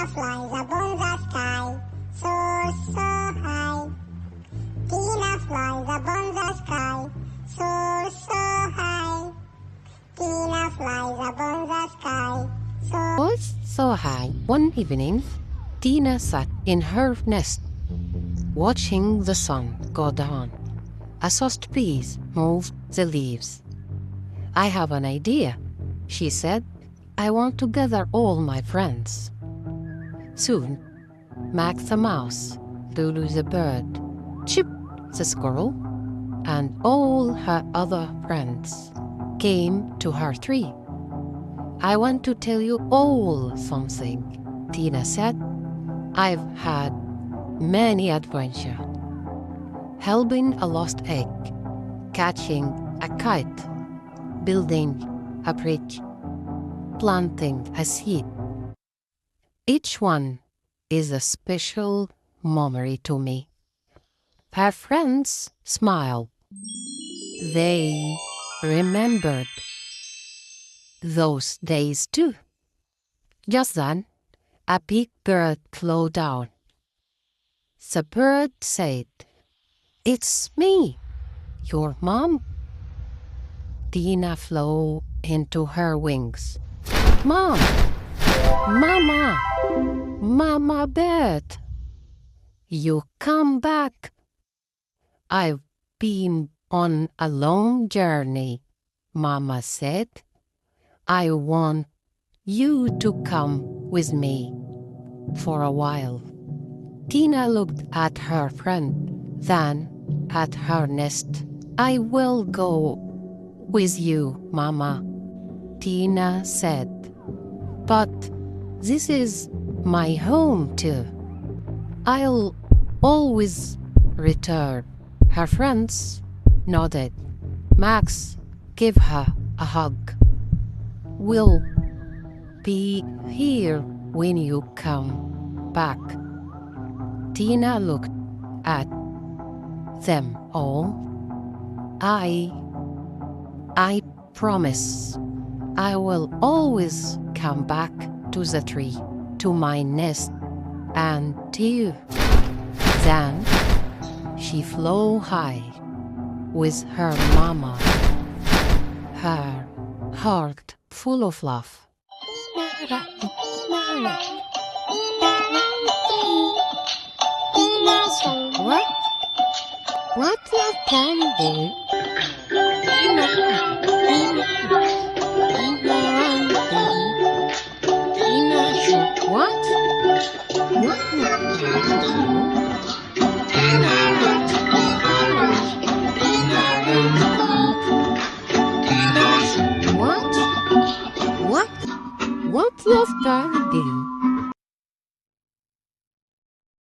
Tina flies up on the sky, soars so high. Tina flies up on the sky, soars so high. Tina flies up on the sky, Was so high. One evening, Tina sat in her nest, watching the sun go down. A soft breeze moved the leaves. I have an idea, she said. I want to gather all my friends. Soon, Max the mouse, Lulu the bird, Chip the squirrel, and all her other friends came to her tree. I want to tell you all something, Tina said. I've had many adventures. Helping a lost egg, catching a kite, building a bridge, planting a seed. Each one is a special memory to me. Her friends smiled. They remembered those days too. Just then, a big bird flew down. The bird said, "It's me, your mom." Tina flew into her wings. "Mom! Mama! Mama bird! You come back! I've been on a long journey," Mama said. "I want you to come with me for a while." Tina looked at her friend, then at her nest. "I will go with you, Mama," Tina said. "But this is my home too. I'll always return." Her friends nodded. Max gave her a hug. "We'll be here when you come back." Tina looked at them all. I promise I will always come back to the tree, to my nest, and to you. Then she flew high with her mama, her heart full of love. What? What love can do? What? What? What love can do?